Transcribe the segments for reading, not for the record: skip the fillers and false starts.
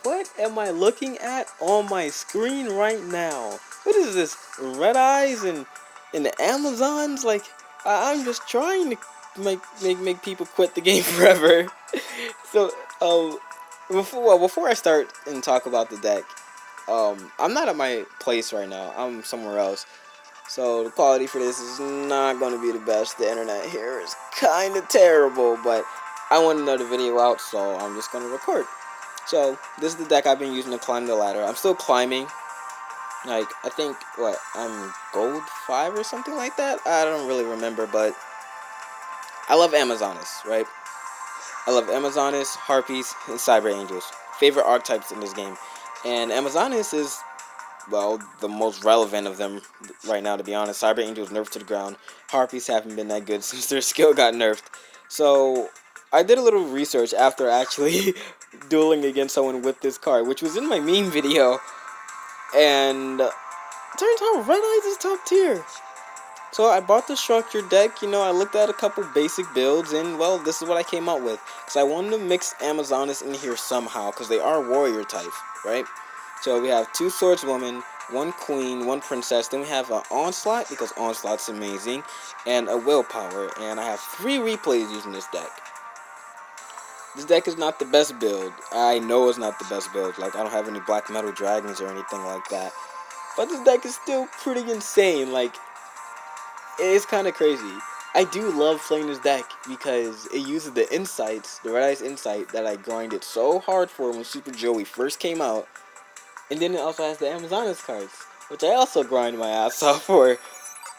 What am I looking at on my screen right now? What is this? Red Eyes and the Amazons? Like I'm just trying to make people quit the game forever. So before I start and talk about the deck, I'm not at my place right now. I'm somewhere else. So the quality for this is not going to be the best. The internet here is kind of terrible, but I want another video out, so I'm just going to record. So this is the deck I've been using to climb the ladder. I'm still climbing. Like, I think, I'm gold 5 or something like that? I don't really remember, but I love Amazonas, right? I love Amazonas, Harpies, and Cyber Angels. Favorite archetypes in this game. And Amazonas is, well, the most relevant of them right now, to be honest. Cyber Angels nerfed to the ground. Harpies haven't been that good since their skill got nerfed. So, I did a little research after actually dueling against someone with this card, which was in my meme video. And turns out Red Eyes is top tier. So I bought the structured deck, I looked at a couple basic builds, and well, this is what I came up with. Because I wanted to mix Amazonas in here somehow, because they are warrior types, right? So we have 2 swordswomen, 1 queen, 1 princess, then we have an onslaught, because onslaught's amazing, and a willpower, and I have 3 replays using this deck. This deck is not the best build. I know it's not the best build. Like, I don't have any black metal dragons or anything like that. But this deck is still pretty insane. Like, it's kind of crazy. I do love playing this deck because it uses the insights, the Red Eyes insight that I grinded so hard for when Super Joey first came out. And then it also has the Amazonas cards, which I also grind my ass off for.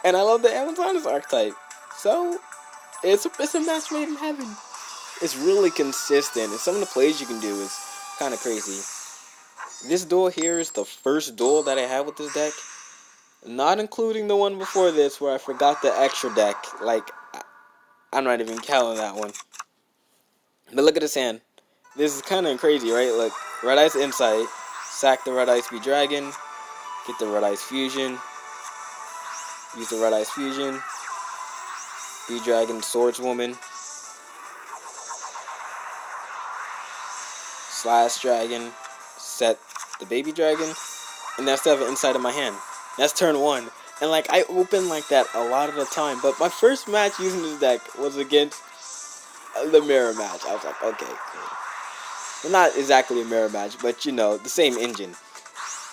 And I love the Amazonas archetype. So, it's a match made in heaven. It's really consistent, and some of the plays you can do is kind of crazy. This duel here is the first duel that I have with this deck, not including the one before this where I forgot the extra deck. Like, I'm not even counting that one. But look at this hand. This is kind of crazy, right? Look, Red Ice Insight, sack the Red Ice B Dragon, get the Red Ice Fusion, use the Red Ice Fusion, B Dragon Swordswoman, Slash Dragon, set the Baby Dragon, and that's the inside of my hand. That's turn 1. And like, I open like that a lot of the time, but my first match using this deck was against the mirror match. I was like, okay, cool. Well, not exactly a mirror match, but the same engine.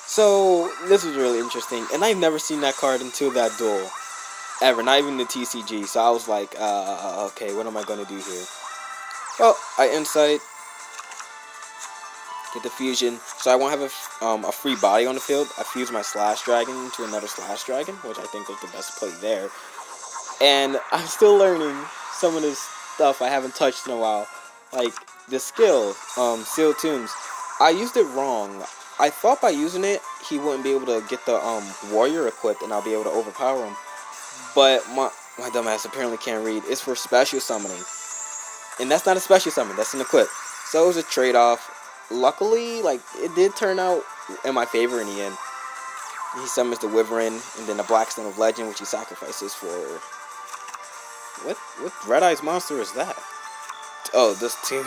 So this was really interesting, and I've never seen that card until that duel, ever. Not even the TCG. So I was like, okay, what am I gonna do here? Well, I insight, get the fusion, so I won't have a free body on the field. I fuse my Slash Dragon into another Slash Dragon, which I think was the best play there. And I'm still learning some of this stuff I haven't touched in a while. Like, the skill, Seal Tombs. I used it wrong. I thought by using it, he wouldn't be able to get the warrior equipped and I'll be able to overpower him. But my dumbass apparently can't read. It's for special summoning. And that's not a special summon, that's an equip. So it was a trade-off. Luckily, like, it did turn out in my favor in the end. He summons the Wyvern and then the Blackstone of Legend, which he sacrifices for... What Red Eyes monster is that? Oh, this too.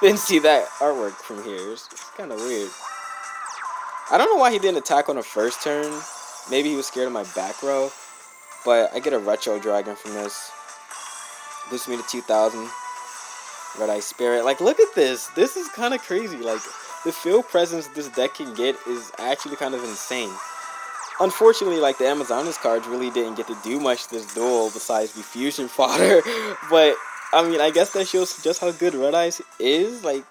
Didn't see that artwork from here. It's kind of weird. I don't know why he didn't attack on the first turn. Maybe he was scared of my back row. But I get a Retro Dragon from this. Boosts me to 2,000. Red Eye Spirit. Like, look at this. This is kind of crazy. Like, the field presence this deck can get is actually kind of insane. Unfortunately, like, the Amazonas cards really didn't get to do much this duel besides be fusion fodder. But, I mean, I guess that shows just how good Red Eyes is. Like,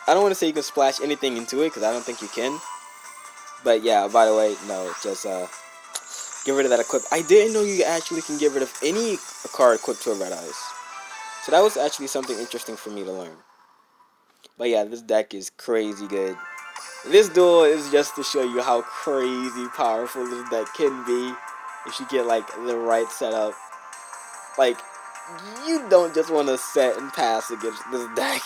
I don't want to say you can splash anything into it, because I don't think you can. But, yeah, by the way, no, just, get rid of that equip. I didn't know you actually can get rid of any card equipped to a Red Eyes. So that was actually something interesting for me to learn. But yeah, this deck is crazy good. This duel is just to show you how crazy powerful this deck can be if you get like the right setup. Like, you don't just want to set and pass against this deck.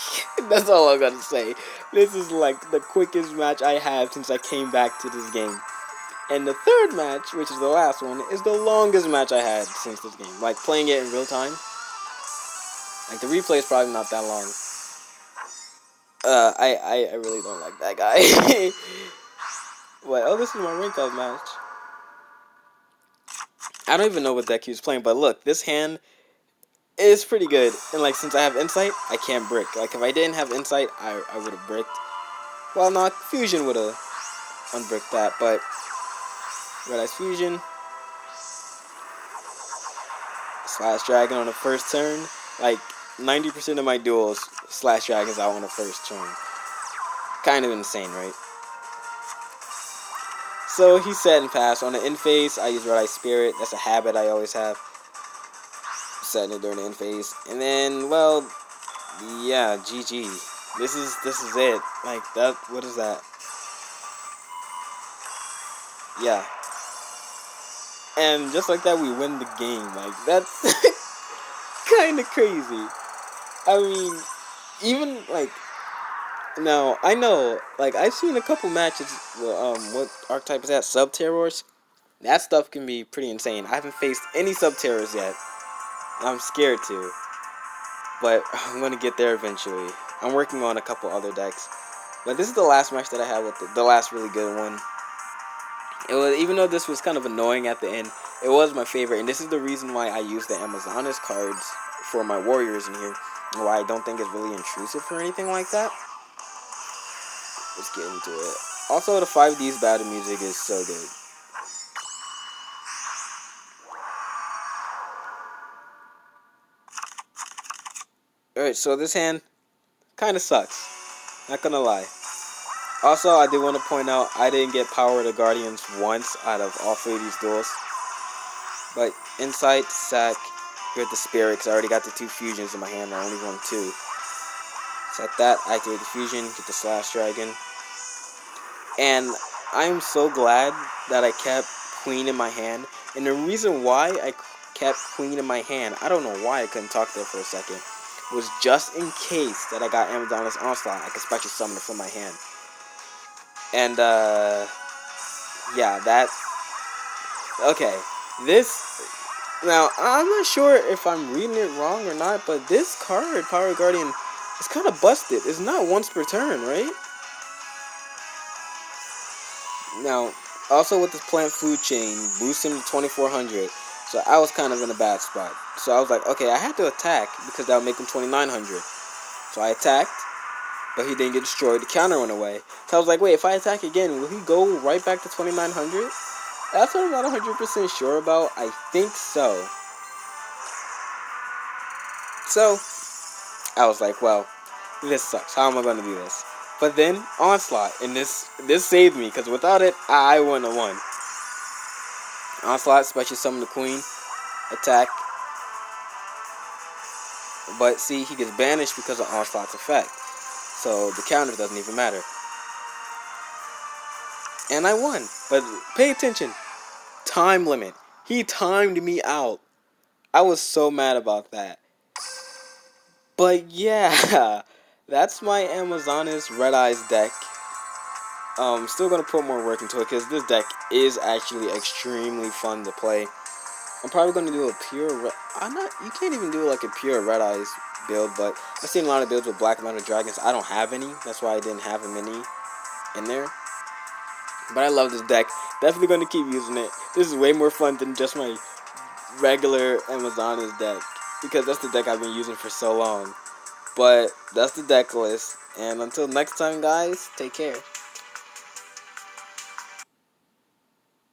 That's all I'm gonna say. This is like the quickest match I have since I came back to this game. And the third match, which is the last one, is the longest match I had since this game. Like, playing it in real time. Like, the replay is probably not that long. I really don't like that guy. What? Oh, this is my rank up match. I don't even know what deck he was playing, but look, this hand is pretty good. And like, since I have insight, I can't brick. Like, if I didn't have insight, I would have bricked. Well, not fusion would have unbricked that, but Red Eyes Fusion, Slash Dragon on the first turn. Like 90% of my duels, Slash Dragon's out on the first turn. Kind of insane, right? So he set and pass. On the in phase, I use Red Eye Spirit. That's a habit I always have. Setting it during the in phase. And then, well, yeah, GG. This is it. Like that, what is that? Yeah. And just like that, we win the game. Like, that's kind of crazy. I mean, even like, now I know, like, I've seen a couple matches. What archetype is that? Sub terrors. That stuff can be pretty insane. I haven't faced any sub terrors yet. I'm scared to, but I'm gonna get there eventually. I'm working on a couple other decks, but this is the last match that I had with the last really good one. It was, even though this was kind of annoying at the end, it was my favorite, and this is the reason why I use the Amazonas cards for my warriors in here, and why I don't think it's really intrusive or anything like that. Let's get into it. Also, the 5D's battle music is so good. Alright, so this hand kind of sucks. Not gonna lie. Also, I did want to point out I didn't get Power of the Guardians once out of all three of these duels. But Insight, Sack, get the Spirit, because I already got the 2 fusions in my hand. I only won 2. Set that, activate the fusion, get the Slash Dragon. And I'm so glad that I kept Queen in my hand. And the reason why I kept Queen in my hand, I don't know why I couldn't talk there for a second, was just in case that I got Amazonas Onslaught, I could special summon it from my hand. And, yeah, that, okay, this, now, I'm not sure if I'm reading it wrong or not, but this card, Power Guardian, is kind of busted. It's not once per turn, right? Now, also with this plant food chain, boost him to 2400, so I was kind of in a bad spot. So I was like, okay, I had to attack, because that would make him 2900. So I attacked, but he didn't get destroyed. The counter went away. So I was like, wait, if I attack again, will he go right back to 2900? That's what I'm not 100% sure about. I think so. So, I was like, well, this sucks. How am I going to do this? But then, Onslaught, and this saved me, because without it, I wouldn't have won. Onslaught, special summon the Queen, attack. But see, he gets banished because of Onslaught's effect. So, the counter doesn't even matter. And I won. But pay attention. Time limit. He timed me out. I was so mad about that. But yeah, that's my Amazonas Red Eyes deck. Still gonna put more work into it because this deck is actually extremely fun to play. I'm probably gonna do a pure. You can't even do like a pure Red Eyes build, but I've seen a lot of builds with Black Metal Dragons. I don't have any. That's why I didn't have them any in there. But I love this deck. Definitely gonna keep using it. This is way more fun than just my regular Amazonas deck, because that's the deck I've been using for so long. But that's the deck list, and until next time, guys, take care.